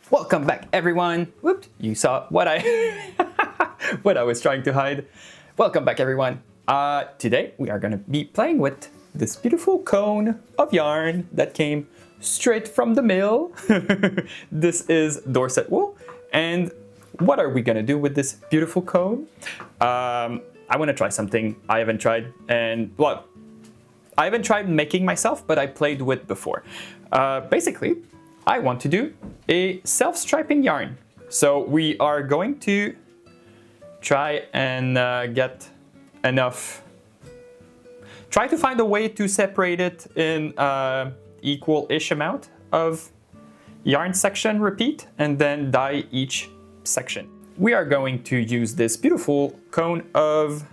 Welcome back, everyone. Whoops, you saw what I what I was trying to hide. Welcome back, everyone. Today we are gonna be playing with this beautiful cone of yarn that came straight from the mill. This is dorset wool, and what are we gonna do with this beautiful cone? I want to try something I haven't tried, and well, I haven't tried making myself, but I played with before. Basically, I want to do a self-striping yarn. So we are going to try and get enough. Try to find a way to separate it in equal-ish amount of yarn section repeat, and then dye each section. We are going to use this beautiful cone of,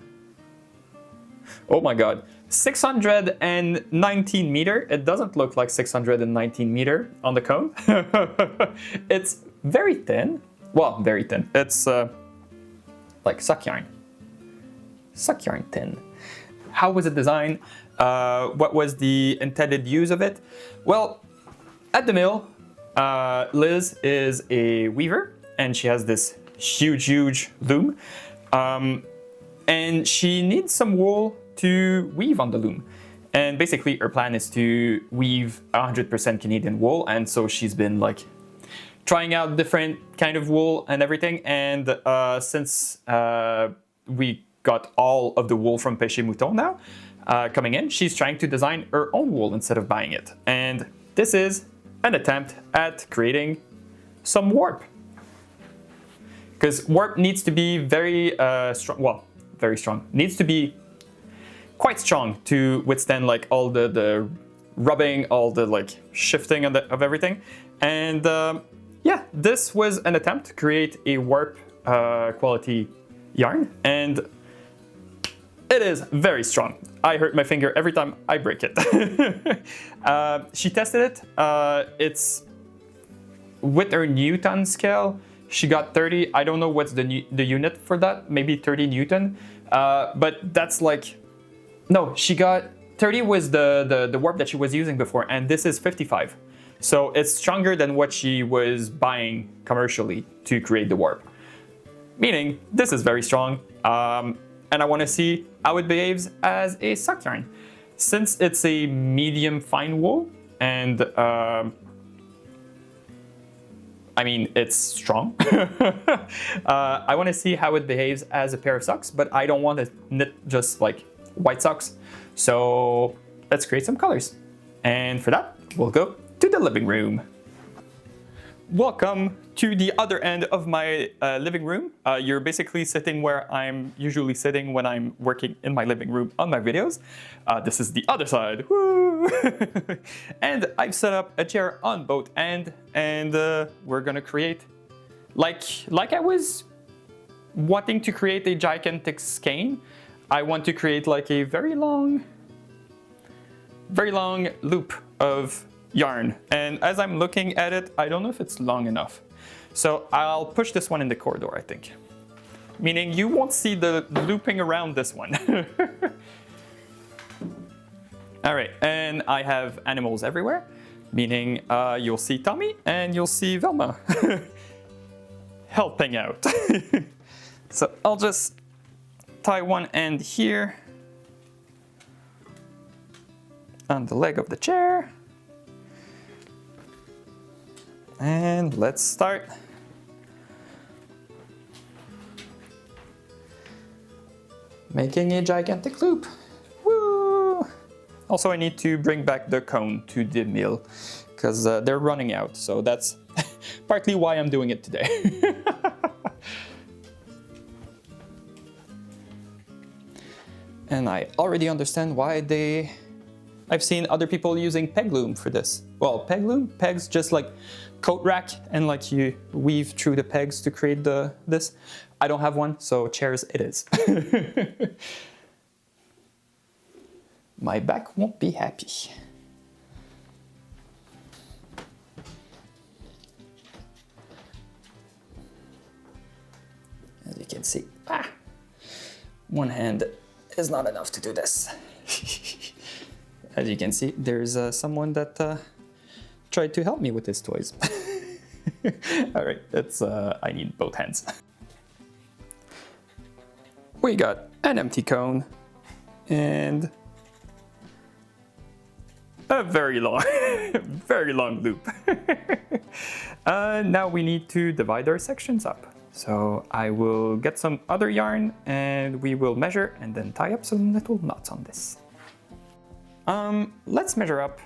oh my god, 619 meter. It doesn't look like 619 meter on the cone. It's very thin. Well, very thin. It's like suck yarn thin. How was it designed? What was the intended use of it? Well, at the mill, Liz is a weaver, and she has this huge loom, and she needs some wool to weave on the loom. And basically her plan is to weave 100% Canadian wool, and so she's been like trying out different kind of wool and everything. And since we got all of the wool from Péchés Mouton now coming in, she's trying to design her own wool instead of buying it. And this is an attempt at creating some warp. Because warp needs to be very strong, well, very strong, needs to be quite strong to withstand like all the rubbing, all the like shifting of everything. And yeah, this was an attempt to create a warp quality yarn, and it is very strong. I hurt my finger every time I break it. She tested it. It's with her Newton scale. She got 30. I don't know what's the unit for that. Maybe 30 Newton. But that's like, no, she got 30 was the warp that she was using before, and this is 55. So it's stronger than what she was buying commercially to create the warp. Meaning this is very strong. And I want to see how it behaves as a sock yarn. Since it's a medium fine wool, and I mean, it's strong. I want to see how it behaves as a pair of socks, but I don't want to knit just like white socks. So let's create some colors. And for that, we'll go to the living room. Welcome to the other end of my living room. You're basically sitting where I'm usually sitting when I'm working in my living room on my videos. This is the other side. Woo! And I've set up a chair on both ends, and we're gonna create, like I was wanting to create a gigantic skein. I want to create like a very long loop of yarn. And as I'm looking at it, I don't know if it's long enough. So I'll push this one in the corridor, I think. Meaning you won't see the looping around this one. All right, and I have animals everywhere, meaning you'll see Tommy and you'll see Velma helping out. So I'll just tie one end here on the leg of the chair. And let's start. Making a gigantic loop. Woo! Also, I need to bring back the cone to the mill because they're running out. So that's partly why I'm doing it today. And I already understand why I've seen other people using peg loom for this. Well, peg loom, pegs just like coat rack, and like you weave through the pegs to create this. I don't have one, so chairs it is. My back won't be happy. As you can see, one hand is not enough to do this. As you can see, there's someone that tried to help me with his toys. All right, it's I need both hands. We got an empty cone and a very long, very long loop. Now we need to divide our sections up. So I will get some other yarn and we will measure and then tie up some little knots on this. Let's measure up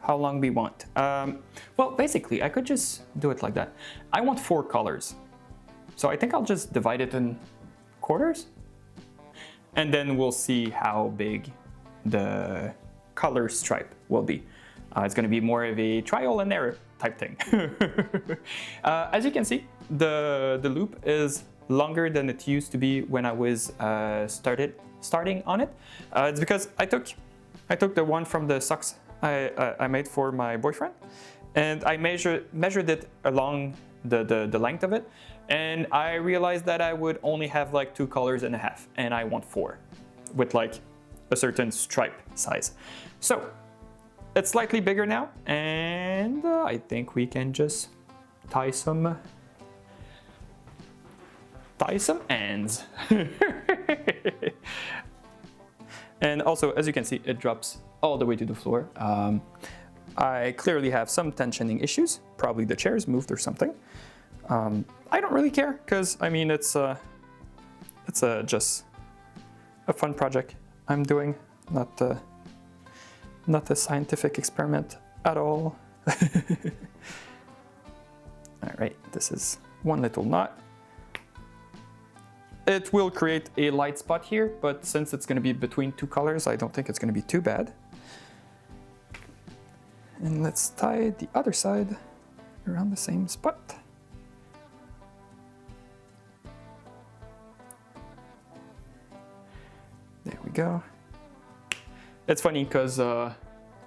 how long we want. Well, basically I could just do it like that. I want 4 colors. So I think I'll just divide it in quarters. And then we'll see how big the color stripe will be. It's going to be more of a trial and error type thing. As you can see, the loop is longer than it used to be when I was starting on it. It's because I took the one from the socks I made for my boyfriend, and I measured it along the length of it, and I realized that I would only have like 2 colors and a half, and I want 4 with like a certain stripe size. So it's slightly bigger now, and I think we can just tie some ends. And also, as you can see, it drops all the way to the floor. I clearly have some tensioning issues. Probably the chair's moved or something. I don't really care, because I mean it's just a fun project I'm doing, not a scientific experiment at all. All right, this is one little knot. It will create a light spot here, but since it's going to be between 2 colors, I don't think it's going to be too bad. And let's tie the other side around the same spot. There we go. It's funny because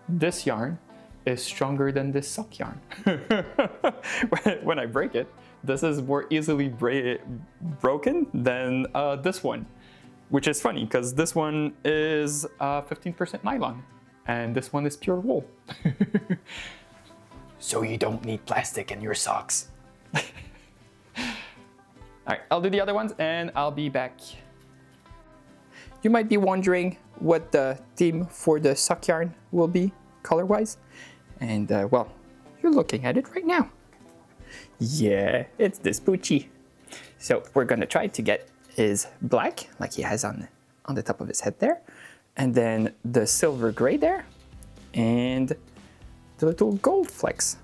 this yarn is stronger than this sock yarn. When I break it, this is more easily broken than this one, which is funny because this one is 15% nylon and this one is pure wool. So you don't need plastic in your socks. All right, I'll do the other ones and I'll be back. You might be wondering what the theme for the sock yarn will be color-wise, and well, you're looking at it right now. Yeah, it's this Poochie. So we're gonna try to get his black, like he has on the top of his head there, and then the silver gray there, and the little gold flecks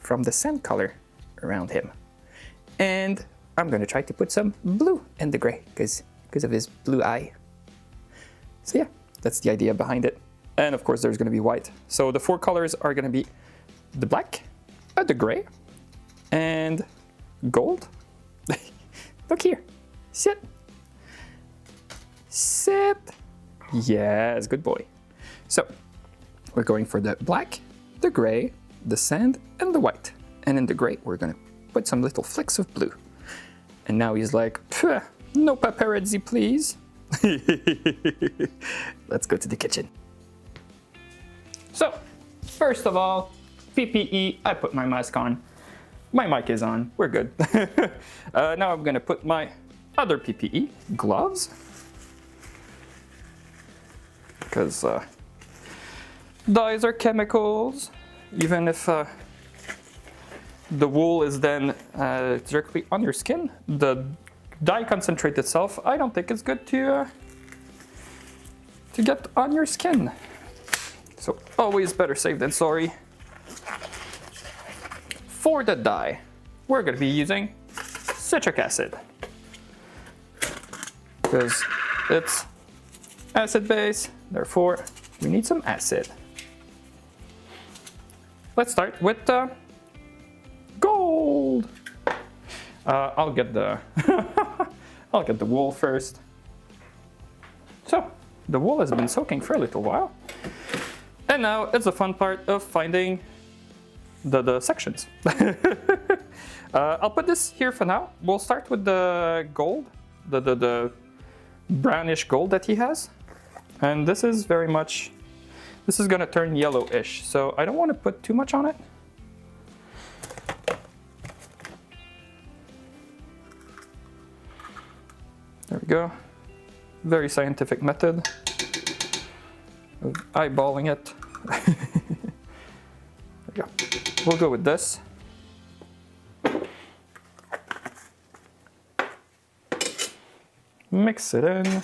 from the sand color around him. And I'm gonna try to put some blue in the gray because of his blue eye. So yeah, that's the idea behind it. And of course there's gonna be white. So the 4 colors are gonna be the black, the gray, and gold. Look here, sit. Sit. Yes, good boy. So we're going for the black, the gray, the sand, and the white. And in the gray, we're gonna put some little flecks of blue. And now he's like, no paparazzi, please. Let's go to the kitchen. So, first of all, PPE, I put my mask on. My mic is on, we're good. Now I'm gonna put my other PPE, gloves. Because dyes are chemicals, even if the wool is then directly on your skin, the dye concentrate itself, I don't think it's good to get on your skin. So always better safe than sorry. For the dye, we're going to be using citric acid because it's acid base, therefore we need some acid. Let's start with gold. I'll get the I'll get the wool first. So the wool has been soaking for a little while, and now it's the fun part of finding the sections. I'll put this here for now. We'll start with the gold, the brownish gold that he has, and this is very much, this is gonna turn yellowish, so I don't want to put too much on it. There we go. Very scientific method of eyeballing it. There we go. We'll go with this. Mix it in.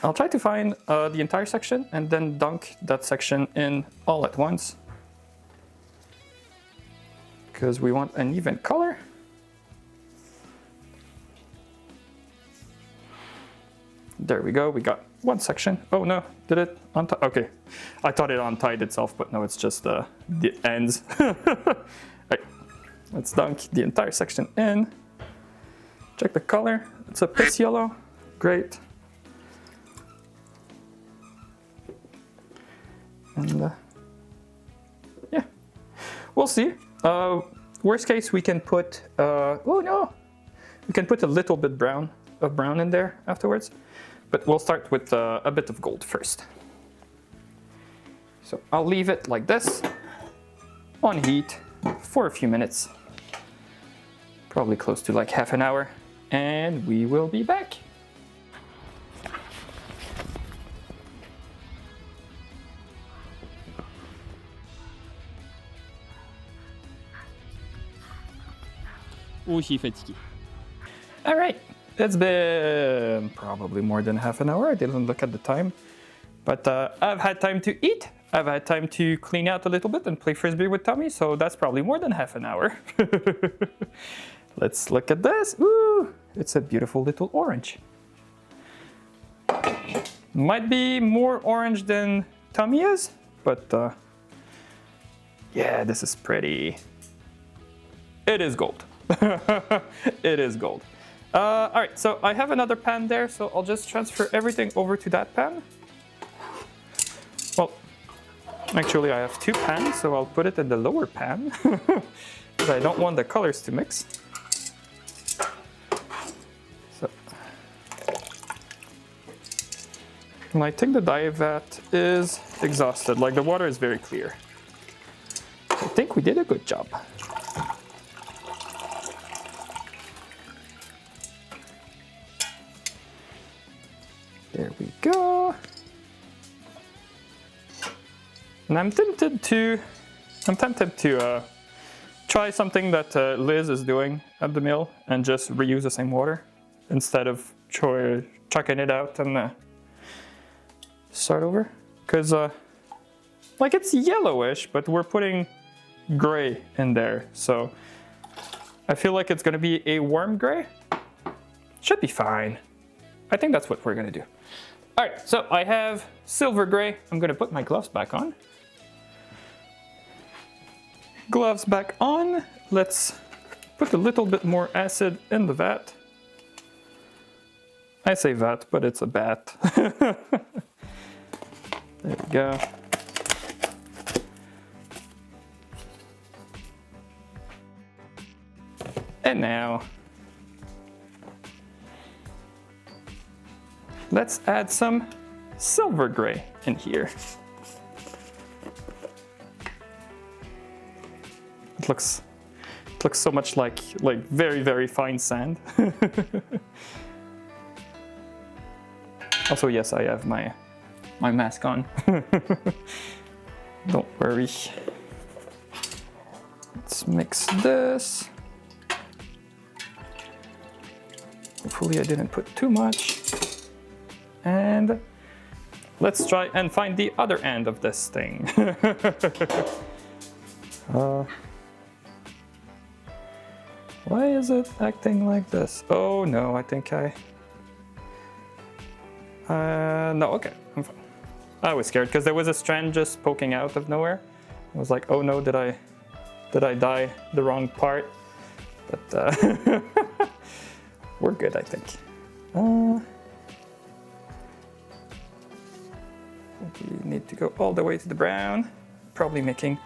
I'll try to find the entire section and then dunk that section in all at once, because we want an even color. There we go, we got one section. Oh no, did it untie? Okay, I thought it untied itself, but no, it's just the ends. Right. Let's dunk the entire section in. Check the color, it's a piss yellow, great. And yeah, we'll see. Worst case, we can put, oh no, we can put a little bit of brown in there afterwards, but we'll start with a bit of gold first. So I'll leave it like this on heat for a few minutes, probably close to like half an hour, and we will be back. Oh, je suis fatigué. All right, it's been probably more than half an hour. I didn't look at the time, but I've had time to eat. I've had time to clean out a little bit and play frisbee with Tommy, so that's probably more than half an hour. Let's look at this. Ooh, it's a beautiful little orange. Might be more orange than Tommy is, but yeah, this is pretty. It is gold. It is gold. All right, so I have another pan there, so I'll just transfer everything over to that pan. Well, actually I have two pans, so I'll put it in the lower pan because I don't want the colors to mix. So, and I think the dye vat is exhausted, like the water is very clear. I think we did a good job. There we go. And I'm tempted to try something that Liz is doing at the mill and just reuse the same water instead of chucking it out and start over. Because like it's yellowish, but we're putting gray in there, so I feel like it's gonna be a warm gray. Should be fine. I think that's what we're gonna do. All right, so I have silver gray. I'm gonna put my gloves back on. Gloves back on. Let's put a little bit more acid in the vat. I say vat, but it's a bat. There we go. And now, let's add some silver gray in here. It looks so much like very, very fine sand. Also, yes, I have my mask on. Don't worry. Let's mix this. Hopefully I didn't put too much. And let's try and find the other end of this thing. Why is it acting like this? Oh no, I think no, okay, I'm fine. I was scared because there was a strand just poking out of nowhere. I was like, oh no, did I dye the wrong part? But we're good, I think. We need to go all the way to the brown. Probably making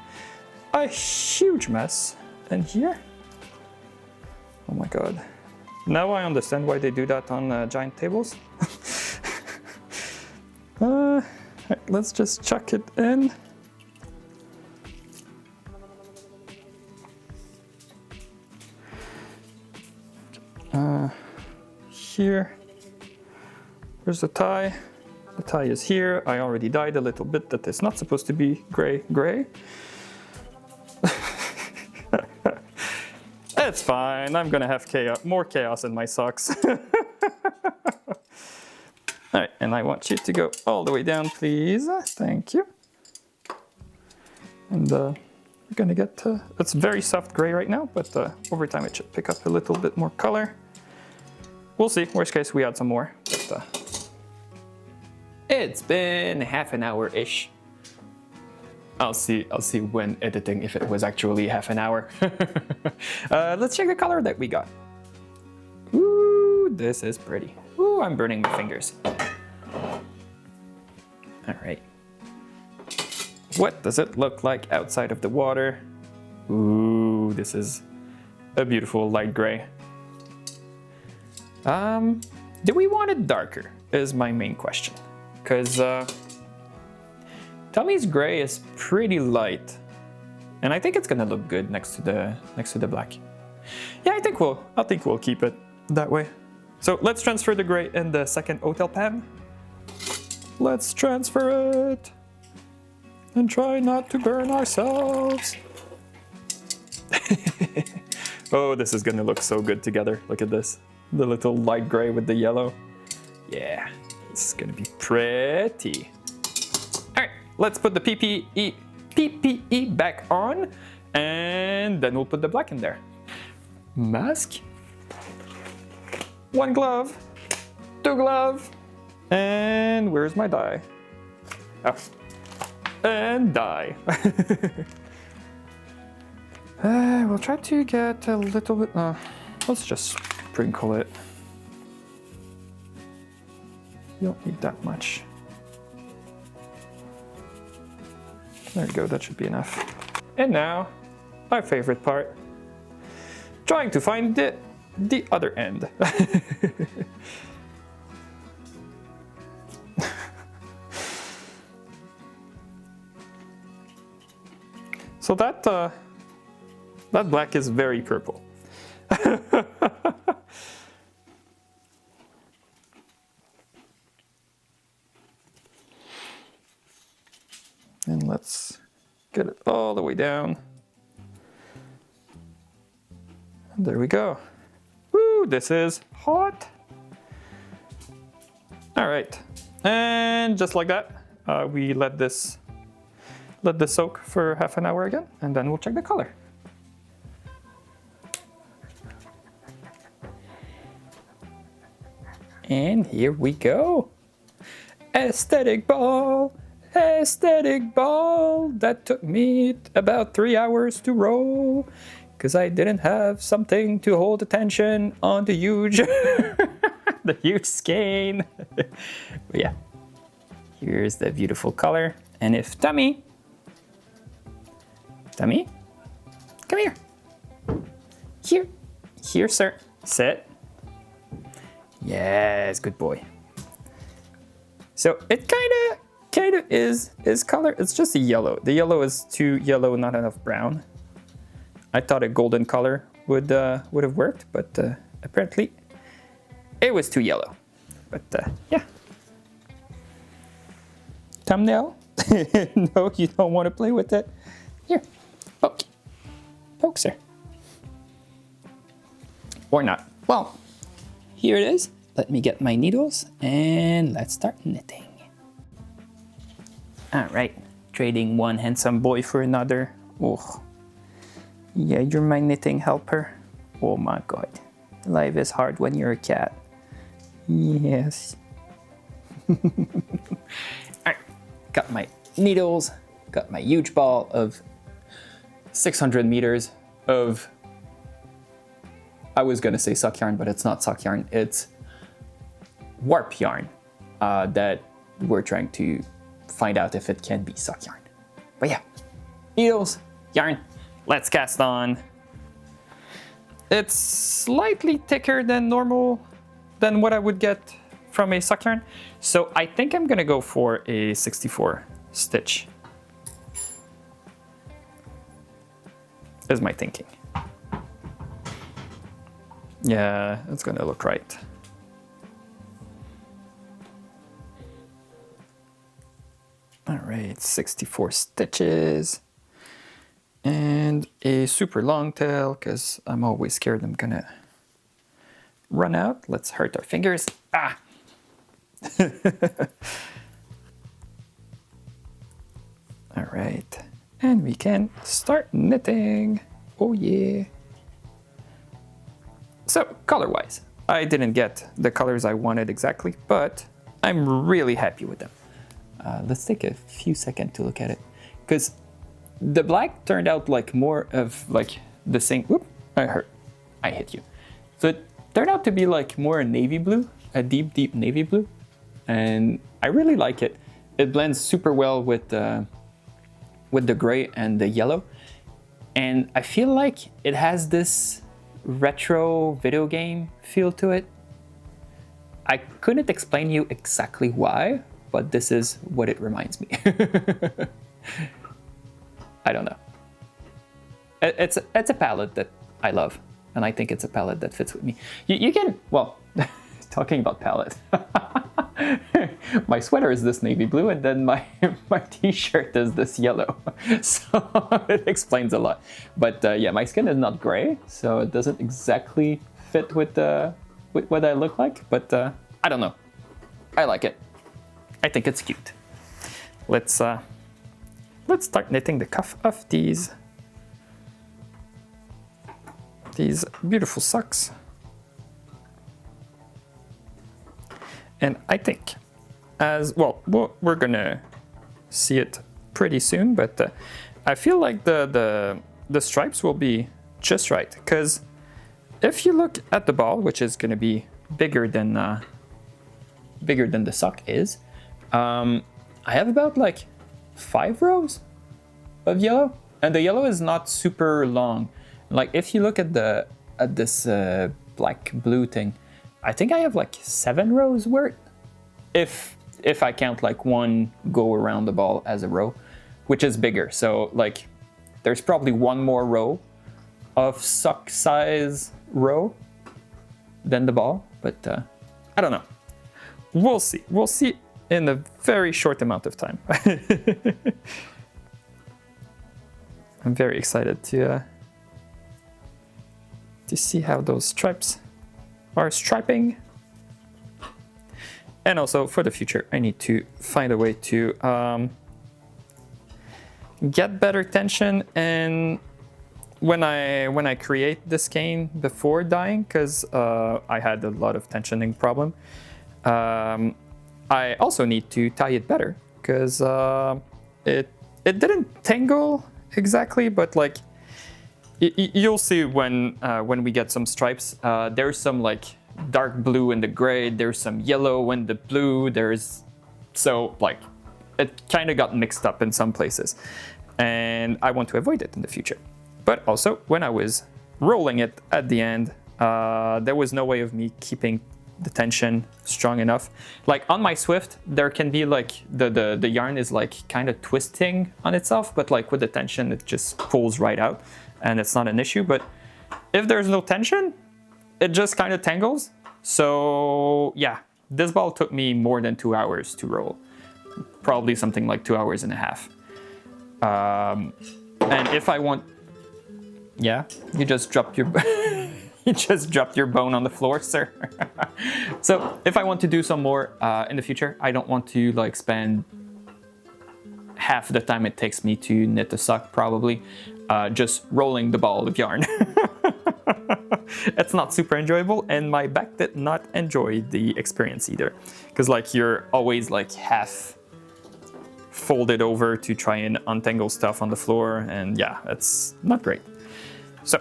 a huge mess in here. Oh my god. Now I understand why they do that on giant tables. Right, let's just chuck it in. here. Where's the tie? The tie is here. I already dyed a little bit that is not supposed to be gray. It's fine. I'm gonna have more chaos in my socks. All right, and I want you to go all the way down, please. Thank you. And we're gonna get, it's very soft gray right now, but over time it should pick up a little bit more color. We'll see. Worst case, we add some more. But, it's been half an hour-ish. I'll see when editing if it was actually half an hour. Let's check the color that we got. Ooh, this is pretty. Ooh, I'm burning my fingers. All right. What does it look like outside of the water? Ooh, this is a beautiful light gray. Do we want it darker is my main question. Because Tommy's gray is pretty light. And I think it's gonna look good next to the black. Yeah, I think we'll keep it that way. So let's transfer the gray in the second hotel pan. Let's transfer it. And try not to burn ourselves. Oh, this is gonna look so good together. Look at this. The little light gray with the yellow. Yeah, this is gonna be pretty. All right, let's put the PPE back on, and then we'll put the black in there. Mask. 1 glove. 2 glove. And where's my dye? Oh. And dye. We'll try to get a little bit, let's just sprinkle it. You don't need that much. There you go, that should be enough. And now, my favorite part, trying to find the other end. So that black is very purple. And let's get it all the way down. And there we go. Woo, this is hot. All right, and just like that, we let this soak for half an hour again, and then we'll check the color. And here we go. Aesthetic ball, that took me about 3 hours to roll, because I didn't have something to hold attention on the huge, the huge skein. But yeah, here's the beautiful color. And if Tommy, come here. Here, sir. Sit. Yes, good boy. So it kind of is color. It's just a yellow. The yellow is too yellow, not enough brown. I thought a golden color would have worked, but apparently it was too yellow. But yeah. Thumbnail? No, you don't want to play with it. Here, poke, sir. Or not. Well, here it is. Let me get my needles and let's start knitting. All right, trading one handsome boy for another. Oh, yeah, you're my knitting helper. Oh my God, life is hard when you're a cat. Yes. All right, got my needles, got my huge ball of 600 meters of, I was gonna say sock yarn, but it's not sock yarn, it's warp yarn that we're trying to find out if it can be sock yarn. But yeah, needles, yarn, let's cast on. It's slightly thicker than normal, than what I would get from a sock yarn. So I think I'm gonna go for a 64 stitch, is my thinking. Yeah, it's gonna look right. All right, 64 stitches. And a super long tail, because I'm always scared I'm gonna run out. Let's hurt our fingers. Ah! All right, and we can start knitting. Oh yeah. So, color-wise, I didn't get the colors I wanted exactly, but I'm really happy with them. Let's take a few seconds to look at it, because the black turned out like more of like the same. Whoop! I hit you. So it turned out to be like more a navy blue, a deep, deep navy blue, and I really like it. It blends super well with the gray and the yellow, and I feel like it has this retro video game feel to it. I couldn't explain you exactly why, but this is what it reminds me. I don't know. It's a palette that I love, and I think it's a palette that fits with me. You can, well, talking about palette. My sweater is this navy blue, and then my t-shirt is this yellow. So it explains a lot. But yeah, my skin is not gray, so it doesn't exactly fit with what I look like. But I don't know. I like it. I think it's cute. Let's start knitting the cuff of these beautiful socks. And I think, as well, we're gonna see it pretty soon, but I feel like the stripes will be just right, because if you look at the ball, which is gonna be bigger than the sock is, I have about like 5 rows of yellow, and the yellow is not super long. Like if you look at this black blue thing, I think I have like 7 rows worth, if I count like one go around the ball as a row, which is bigger. So like there's probably one more row of sock size row than the ball, but I don't know. We'll see. We'll see in a very short amount of time. I'm very excited to see how those stripes are striping. And also for the future, I need to find a way to get better tension and when I create the skein before dyeing, because I had a lot of tensioning problem. I also need to tie it better, because it didn't tangle exactly, but like you'll see when we get some stripes. There's some like dark blue in the gray, there's some yellow in the blue, so like it kind of got mixed up in some places, and I want to avoid it in the future. But also when I was rolling it at the end, there was no way of me keeping the tension strong enough. Like on my Swift, there can be like the yarn is like kind of twisting on itself, but like with the tension, it just pulls right out, and it's not an issue. But if there's no tension, it just kind of tangles. So yeah, this ball took me more than 2 hours to roll, probably something like 2 hours and a half. And if I want, yeah, you just dropped your you just dropped your bone on the floor, sir. So if I want to do some more in the future, I don't want to like spend half the time it takes me to knit a sock, probably just rolling the ball of yarn. It's not super enjoyable, and my back did not enjoy the experience either, because like you're always like half folded over to try and untangle stuff on the floor, and yeah, it's not great. So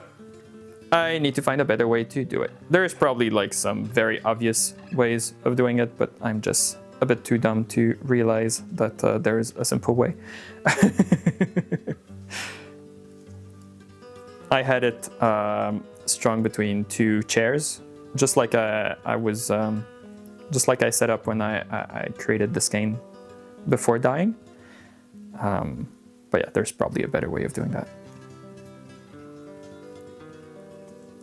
I need to find a better way to do it. There's probably like some very obvious ways of doing it, but I'm just a bit too dumb to realize that there is a simple way. I had it strung between 2 chairs, just like I set up when I created the skein before dyeing. But yeah, there's probably a better way of doing that.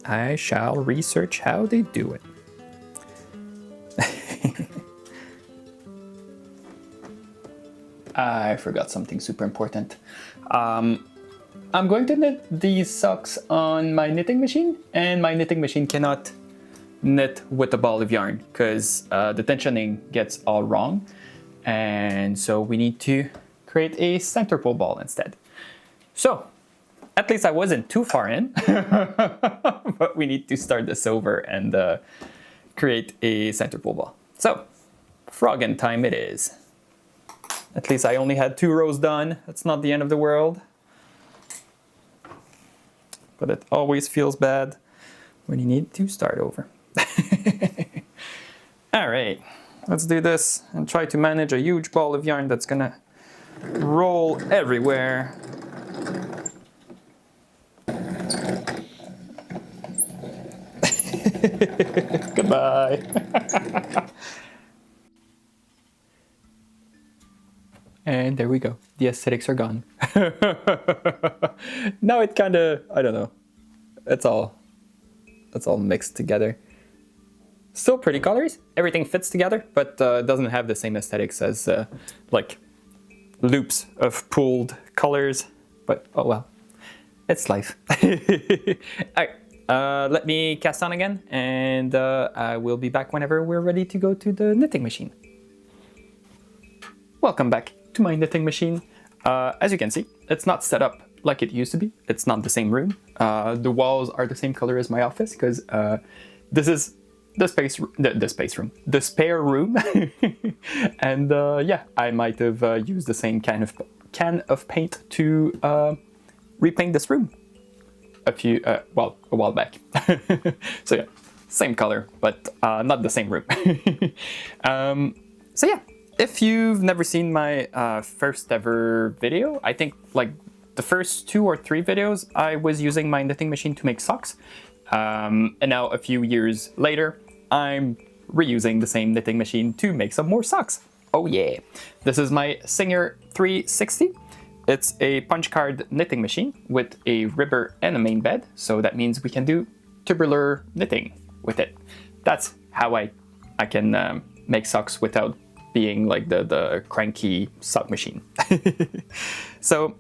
I shall research how they do it. I forgot something super important. I'm going to knit these socks on my knitting machine, and my knitting machine cannot knit with a ball of yarn because the tensioning gets all wrong, and so we need to create a center pole ball instead. So at least I wasn't too far in, but we need to start this over and create a center pole ball. So frogging time it is. At least I only had 2 rows done. That's not the end of the world. But it always feels bad when you need to start over. All right, let's do this and try to manage a huge ball of yarn that's gonna roll everywhere. Goodbye. And there we go. The aesthetics are gone. Now it kind of, I don't know. It's all mixed together. Still pretty colors. Everything fits together, but doesn't have the same aesthetics as like loops of pooled colors. But oh well, it's life. All right, let me cast on again, and I will be back whenever we're ready to go to the knitting machine. Welcome back to my knitting machine. As you can see, it's not set up like it used to be. It's not the same room. The walls are the same color as my office because this is the spare room. And yeah, I might have used the same can of paint to repaint this room a while back. So yeah, same color, but not the same room. So yeah. If you've never seen my first ever video, I think like the first 2 or 3 videos, I was using my knitting machine to make socks. And now a few years later, I'm reusing the same knitting machine to make some more socks. Oh yeah. This is my Singer 360. It's a punch card knitting machine with a ribber and a main bed. So that means we can do tubular knitting with it. That's how I can make socks without being like the cranky sock machine. So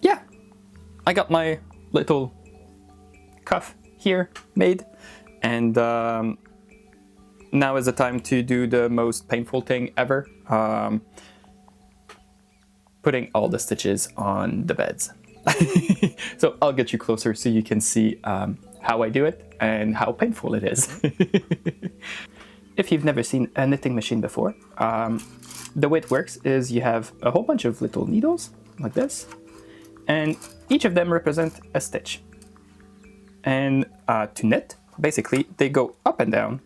yeah, I got my little cuff here made, and now is the time to do the most painful thing ever, putting all the stitches on the beds. So I'll get you closer so you can see how I do it and how painful it is. If you've never seen a knitting machine before, the way it works is you have a whole bunch of little needles like this, and each of them represent a stitch. And to knit, basically they go up and down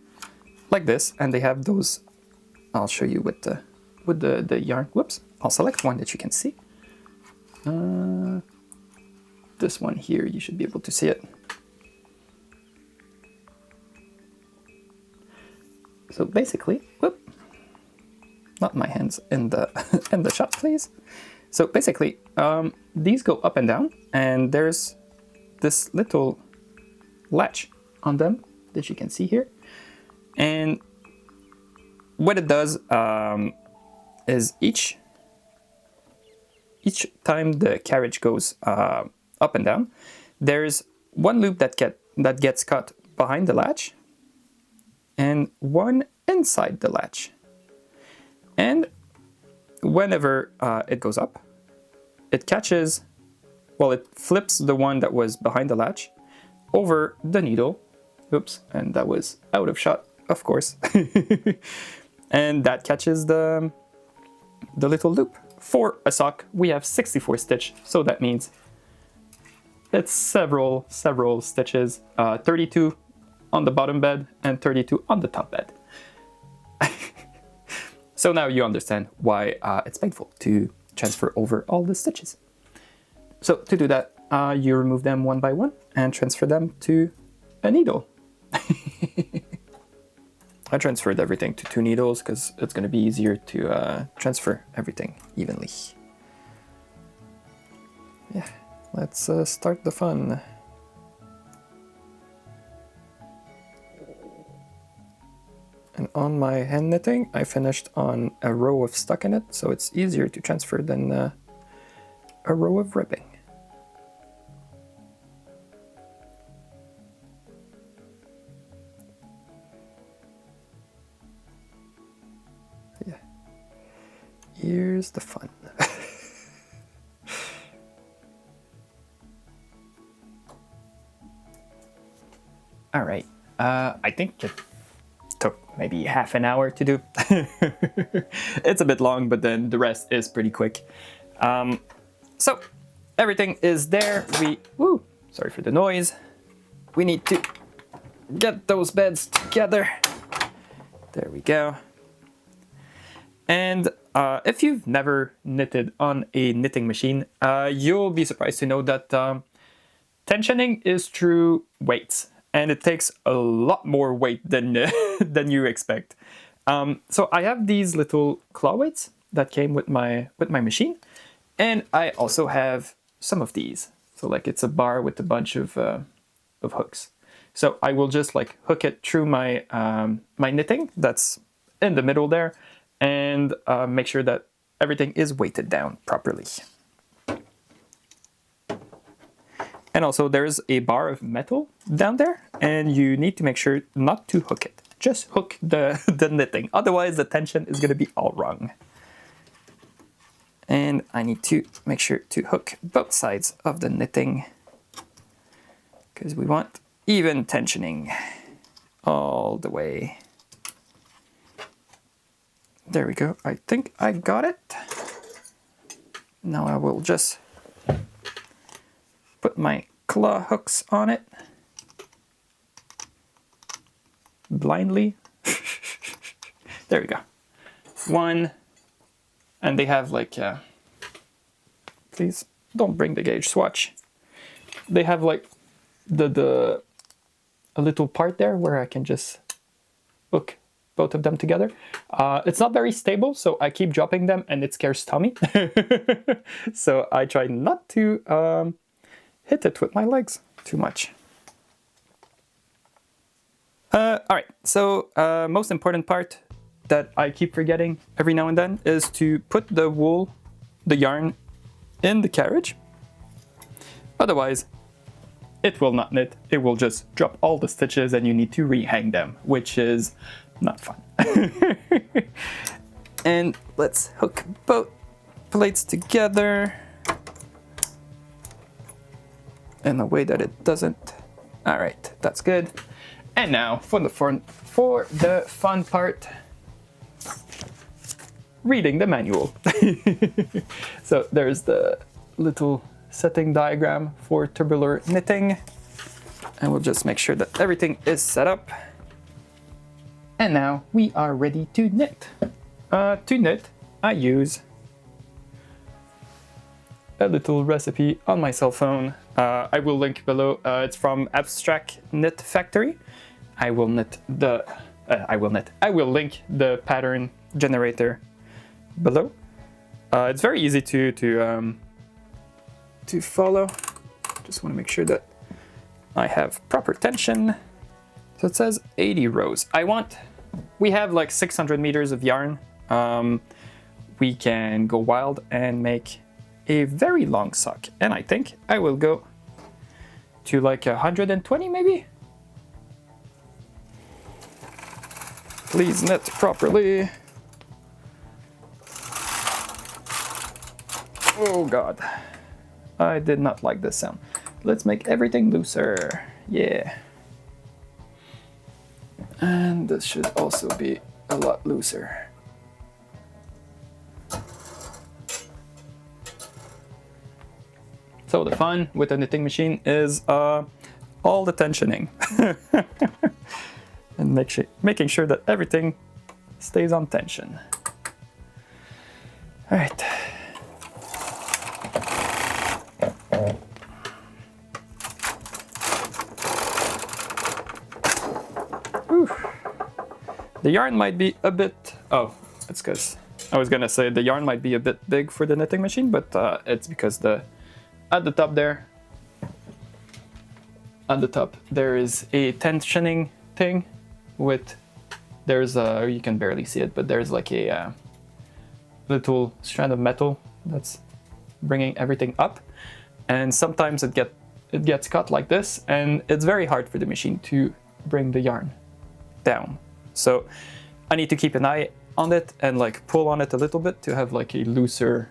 like this, and they have those. I'll show you with the yarn. Whoops! I'll select one that you can see. This one here, you should be able to see it. So basically, whoop, not my hands in the in the shot, please. So basically, these go up and down, and there's this little latch on them that you can see here. And what it does is each time the carriage goes up and down, there's one loop that gets caught behind the latch, and one inside the latch. And whenever it goes up, it catches, well, it flips the one that was behind the latch over the needle. Oops, and that was out of shot, of course. And that catches the little loop. For a sock, we have 64 stitch, so that means it's several stitches, 32 on the bottom bed and 32 on the top bed. So now you understand why it's painful to transfer over all the stitches. So to do that, you remove them one by one and transfer them to a needle. I transferred everything to 2 needles because it's going to be easier to transfer everything evenly. Yeah, let's start the fun. And on my hand knitting, I finished on a row of stockinette, so it's easier to transfer than a row of ribbing. Yeah, here's the fun. All right, I think it took maybe half an hour to do. It's a bit long, but then the rest is pretty quick. So everything is there. Sorry for the noise. We need to get those beds together. There we go. And if you've never knitted on a knitting machine, you'll be surprised to know that tensioning is through weights. And it takes a lot more weight than than you expect. So I have these little claw weights that came with my machine, and I also have some of these. So like it's a bar with a bunch of hooks. So I will just like hook it through my my knitting that's in the middle there, and make sure that everything is weighted down properly. And also there's a bar of metal down there, and you need to make sure not to hook it. Just hook the knitting, otherwise the tension is going to be all wrong. And I need to make sure to hook both sides of the knitting, because we want even tensioning all the way. There we go. I think I got it. Now I will just put my claw hooks on it blindly. There we go. One, and they have like please don't bring the gauge swatch. They have like a little part there where I can just hook both of them together. It's not very stable, so I keep dropping them and it scares Tommy. So I try not to hit it with my legs too much. All right, so most important part that I keep forgetting every now and then is to put the wool, the yarn, in the carriage. Otherwise, it will not knit. It will just drop all the stitches and you need to rehang them, which is not fun. And let's hook both plates together in a way that it doesn't. All right, that's good. And now for the fun part, reading the manual. So there's the little setting diagram for tubular knitting, and we'll just make sure that everything is set up. And now we are ready to knit. To knit, I use a little recipe on my cell phone. I will link below. It's from Abstract Knit Factory. I will link the pattern generator below. It's very easy to follow. Just want to make sure that I have proper tension. So it says 80 rows. We have like 600 meters of yarn. We can go wild and make a very long sock. And I think I will go to like 120 maybe. Please knit properly. Oh God, I did not like this sound. Let's make everything looser. Yeah. And this should also be a lot looser. So the fun with a knitting machine is all the tensioning. And making sure that everything stays on tension. All right. Whew. The yarn might be a bit, it's because I was gonna say the yarn might be a bit big for the knitting machine, but it's because at the top there, there is a tensioning thing with there's you can barely see it, but there's like a little strand of metal that's bringing everything up, and sometimes it gets cut like this, and it's very hard for the machine to bring the yarn down. So I need to keep an eye on it and like pull on it a little bit to have like a looser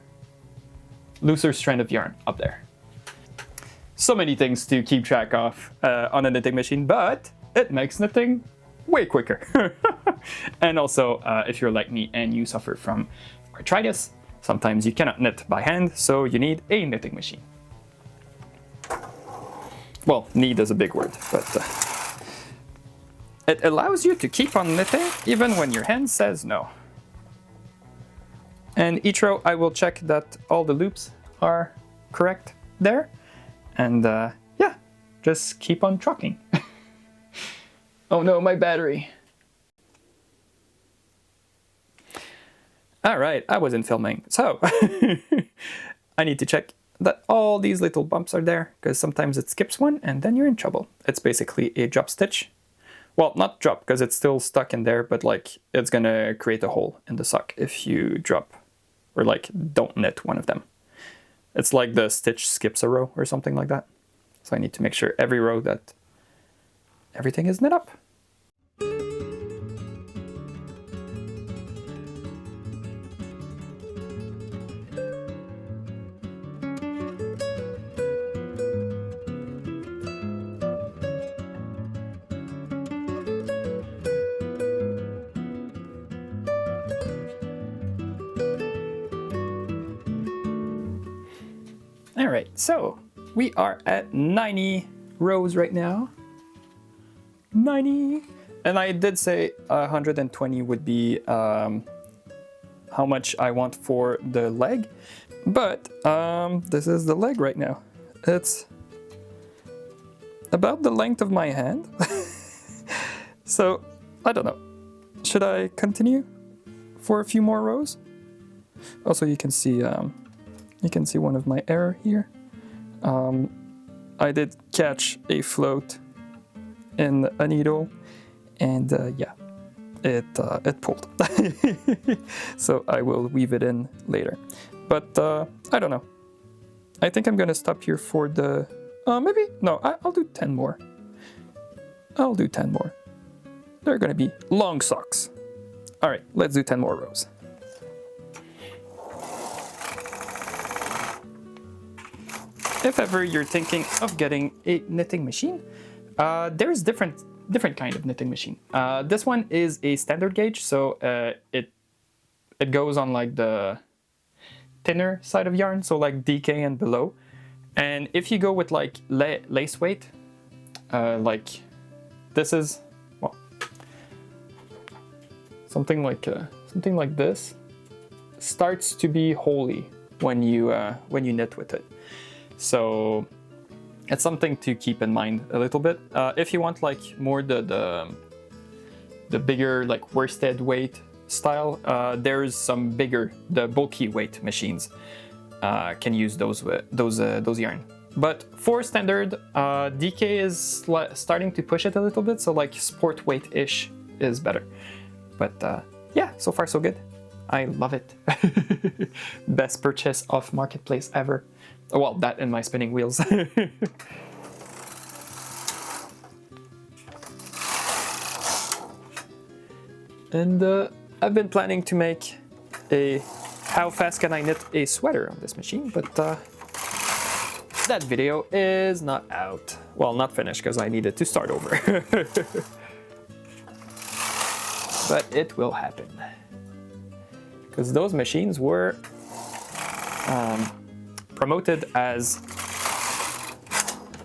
strand of yarn up there. So many things to keep track of on a knitting machine, but it makes knitting way quicker. And also, if you're like me and you suffer from arthritis, sometimes you cannot knit by hand, so you need a knitting machine. Well, need is a big word, but it allows you to keep on knitting even when your hand says no. And each row I will check that all the loops are correct there. And yeah, just keep on trucking. Oh no, my battery. All right, I wasn't filming, so I need to check that all these little bumps are there, because sometimes it skips one and then you're in trouble. It's basically a drop stitch. Well, not drop, because it's still stuck in there, but like it's gonna create a hole in the sock if you drop or like don't knit one of them. It's like the stitch skips a row or something like that. So I need to make sure every row that everything is knit up. All right, so we are at 90 rows right now. 90. And I did say 120 would be how much I want for the leg. But this is the leg right now. It's about the length of my hand. So I don't know. Should I continue for a few more rows? Also, you can see one of my error here. I did catch a float in a needle, and yeah, it pulled. So I will weave it in later. But I don't know. I think I'm gonna stop here for the maybe no. I'll do 10 more. I'll do 10 more. They're gonna be long socks. All right, let's do 10 more rows. If ever you're thinking of getting a knitting machine, there's different kind of knitting machine. This one is a standard gauge, so it goes on like the thinner side of yarn, so like DK and below. And if you go with like lace weight, like this is, well, something like this starts to be holy when you knit with it. So it's something to keep in mind a little bit. If you want like more the bigger like worsted weight style, there's some bigger, the bulky weight machines can use those yarn. But for standard, DK is starting to push it a little bit, so like sport weight-ish is better. But yeah, so far so good. I love it. Best purchase off marketplace ever. Well, that and my spinning wheels. And I've been planning to make a how fast can I knit a sweater on this machine, but that video is not out. Well, not finished because I needed to start over. But it will happen. Because those machines were promoted as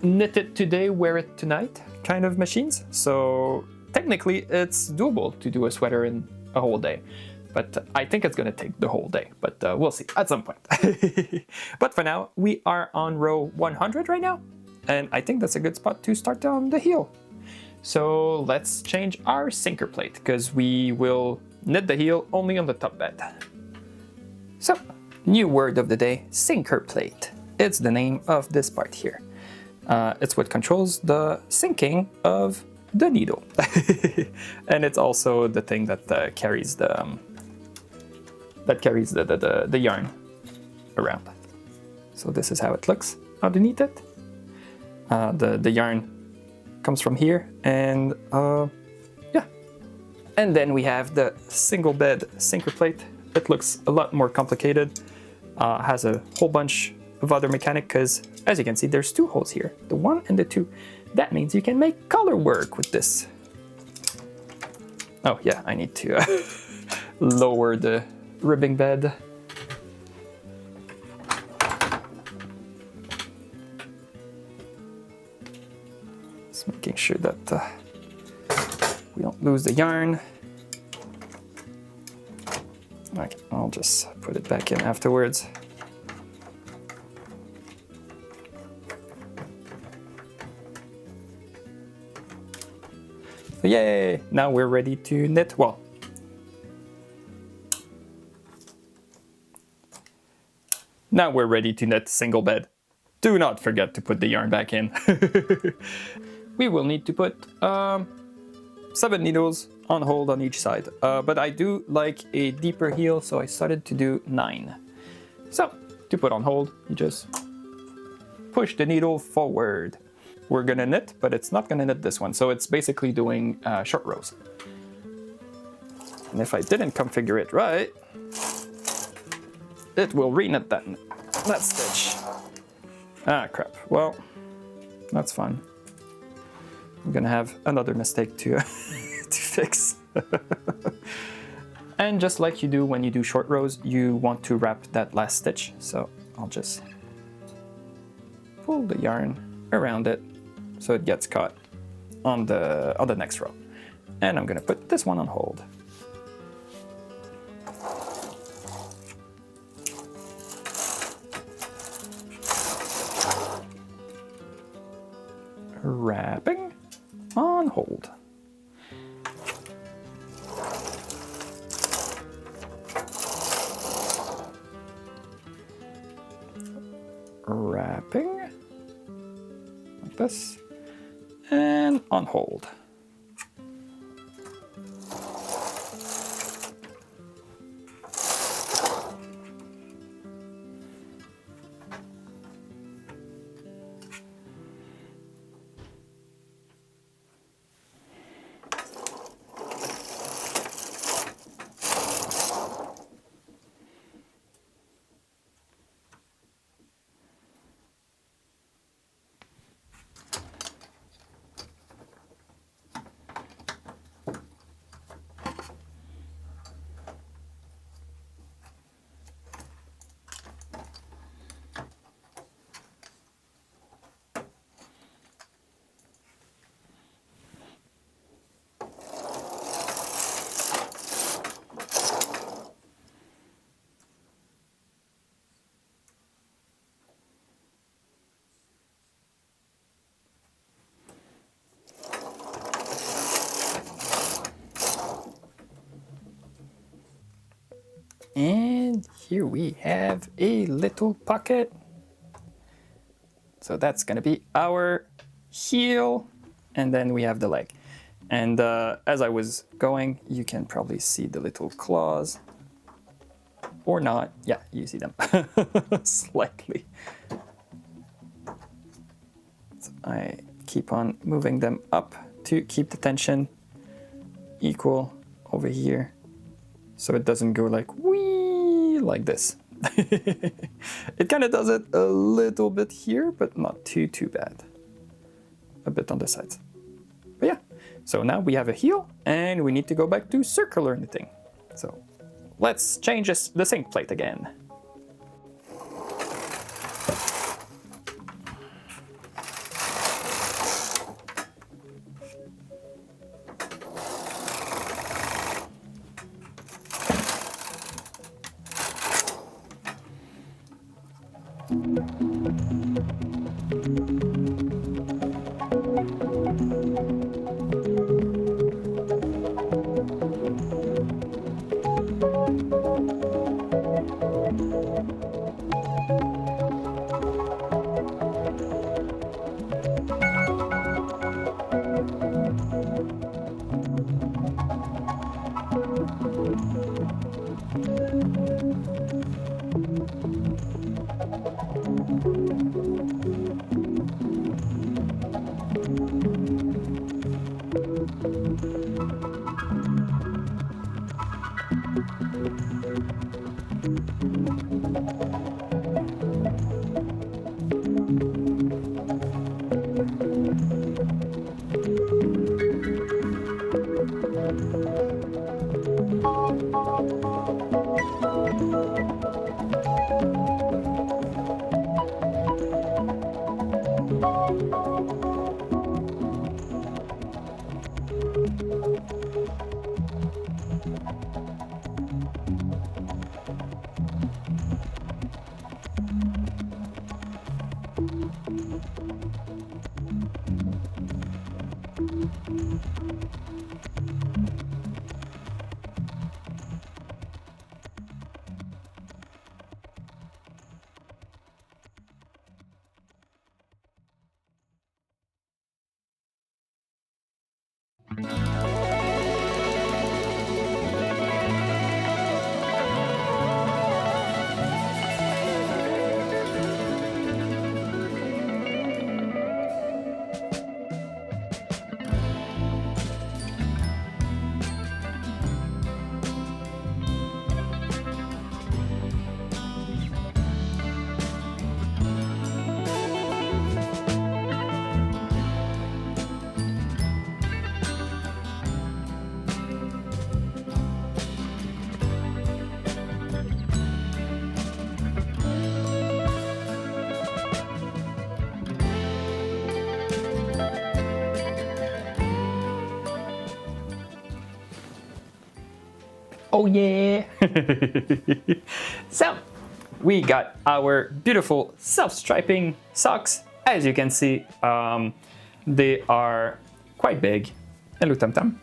knit it today, wear it tonight kind of machines. So technically it's doable to do a sweater in a whole day. But I think it's gonna take the whole day, but we'll see at some point. But for now, we are on row 100 right now. And I think that's a good spot to start on the heel. So let's change our sinker plate because we will knit the heel only on the top bed. So, new word of the day, sinker plate. It's the name of this part here. It's what controls the sinking of the needle. And it's also the thing that carries the yarn around. So this is how it looks underneath it. The yarn comes from here, and yeah. And then we have the single bed sinker plate. It looks a lot more complicated. Has a whole bunch of other mechanic, because as you can see, there's 2 holes here, the 1 and the 2. That means you can make color work with this. Oh yeah, I need to lower the ribbing bed. Just making sure that we don't lose the yarn. Okay, I'll just put it back in afterwards. So yay! Now we're ready to knit. Well, now we're ready to knit single bed. Do not forget to put the yarn back in. We will need to put 7 needles on hold on each side, but I do like a deeper heel, so I started to do 9. So to put on hold, you just push the needle forward. We're gonna knit, but it's not gonna knit this one, so it's basically doing short rows. And if I didn't configure it right, it will re-knit that stitch. Ah, crap. Well, that's fine. I'm gonna have another mistake to to fix. And just like you do when you do short rows, you want to wrap that last stitch. So I'll just pull the yarn around it so it gets caught on the next row. And I'm gonna put this one on hold. Wrapping on hold. Wrapping like this and on hold. And here we have a little pocket. So that's gonna be our heel, and then we have the leg. And as I was going, you can probably see the little claws. Or not. Yeah, you see them slightly. So I keep on moving them up to keep the tension equal over here, so it doesn't go like wee like this. It kind of does it a little bit here, but not too bad. A bit on the sides. But yeah, so now we have a heel, and we need to go back to circular knitting. So let's change the sink plate again. Oh yeah! So, we got our beautiful self-striping socks. As you can see, they are quite big. Hello, Tum Tum.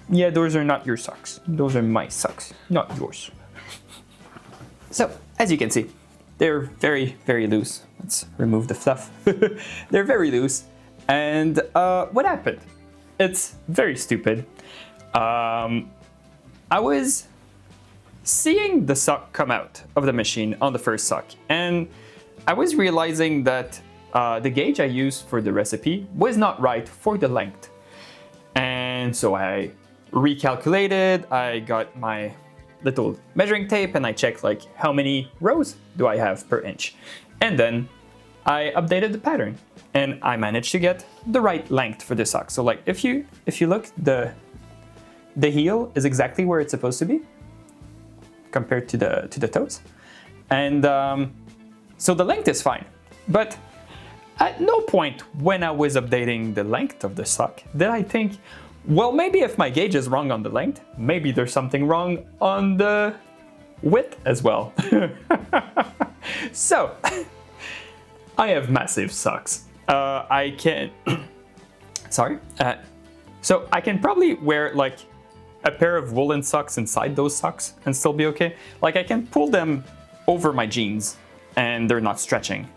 Yeah, those are not your socks. Those are my socks, not yours. So, as you can see, they're very, very loose. Let's remove the fluff. They're very loose. And what happened? It's very stupid. I was seeing the sock come out of the machine on the first sock, and I was realizing that the gauge I used for the recipe was not right for the length. And so I recalculated, I got my little measuring tape and I checked like how many rows do I have per inch. And then I updated the pattern and I managed to get the right length for the sock. So like if you look, the heel is exactly where it's supposed to be compared to the toes. And so the length is fine. But at no point when I was updating the length of the sock did I think, well, maybe if my gauge is wrong on the length, maybe there's something wrong on the width as well. So, I have massive socks. I can, sorry. So I can probably wear like a pair of woolen socks inside those socks and still be okay. Like I can pull them over my jeans and they're not stretching.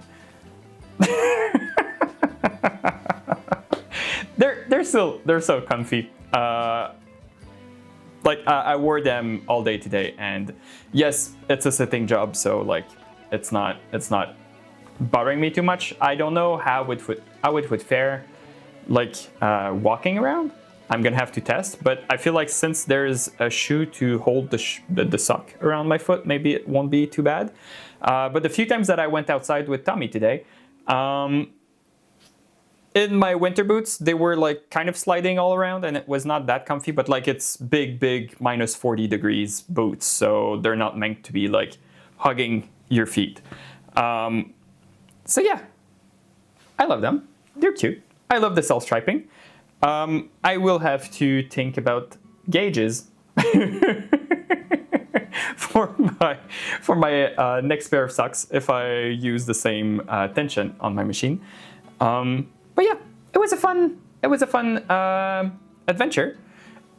They're so comfy. Like I wore them all day today, and yes, it's a sitting job, so like it's not bothering me too much. I don't know how it would fare like walking around. I'm gonna have to test, but I feel like since there's a shoe to hold the sock around my foot, maybe it won't be too bad. But the few times that I went outside with Tommy today, in my winter boots, they were like kind of sliding all around and it was not that comfy, but like it's big minus 40 degrees boots, so they're not meant to be like hugging your feet. So yeah, I love them. They're cute. I love the self-striping. I will have to think about gauges for my next pair of socks if I use the same tension on my machine. But yeah, it was a fun adventure.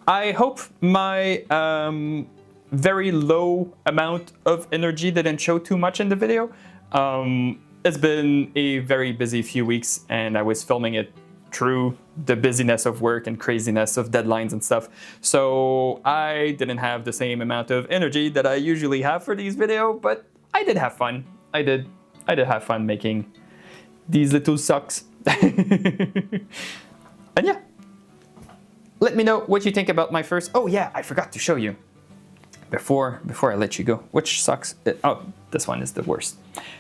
I hope my very low amount of energy didn't show too much in the video. It's been a very busy few weeks and I was filming it through the busyness of work and craziness of deadlines and stuff. So I didn't have the same amount of energy that I usually have for these videos, but I did have fun. I did have fun making these little socks. And yeah, let me know what you think about my first. Oh yeah, I forgot to show you before I let you go which socks. Oh, this one is the worst.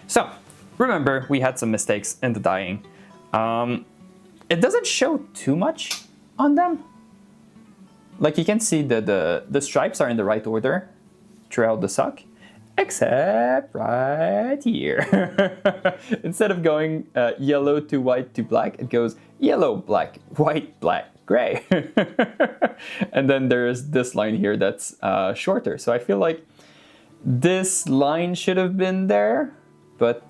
So remember, we had some mistakes in the dyeing. It doesn't show too much on them. Like you can see the stripes are in the right order throughout the sock, except right here. Instead of going yellow to white to black, it goes yellow, black, white, black, gray. And then there's this line here that's shorter. So I feel like this line should have been there, but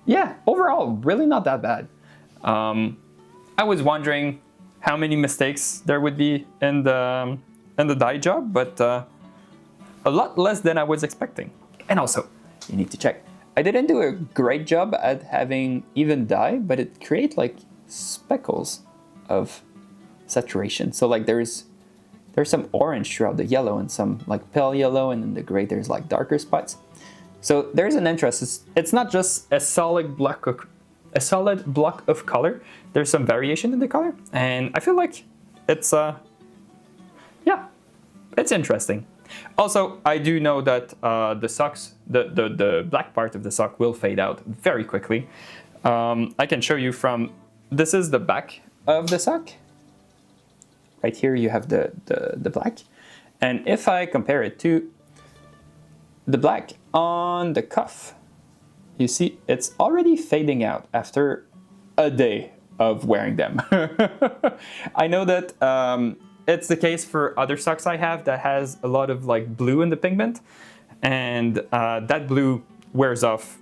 yeah, overall, really not that bad. I was wondering how many mistakes there would be in the dye job, but a lot less than I was expecting. And also, you need to check. I didn't do a great job at having even dye, but it creates like speckles of saturation. So like there's some orange throughout the yellow and some like pale yellow, and in the gray there's like darker spots. So there's an interest. It's not just a solid block of color. There's some variation in the color, and I feel like it's yeah, it's interesting. Also, I do know that the socks, the black part of the sock will fade out very quickly. I can show you from, this is the back of the sock. Right here you have the black. And if I compare it to the black on the cuff, you see it's already fading out after a day of wearing them. I know that it's the case for other socks I have that has a lot of like blue in the pigment, and that blue wears off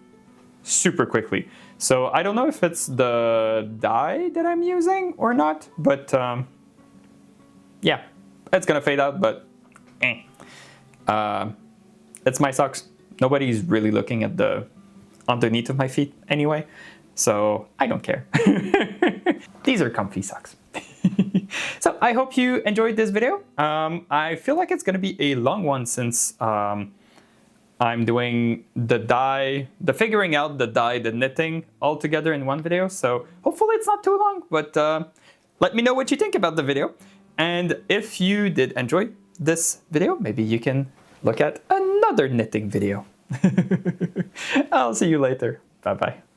super quickly. So I don't know if it's the dye that I'm using or not, but yeah, it's gonna fade out, but it's my socks. Nobody's really looking at the underneath of my feet anyway, so I don't care. These are comfy socks. So I hope you enjoyed this video. I feel like it's gonna be a long one since I'm doing the figuring out the dye, the knitting all together in one video. So hopefully it's not too long, but let me know what you think about the video. And if you did enjoy this video, maybe you can look at another knitting video. I'll see you later. Bye-bye.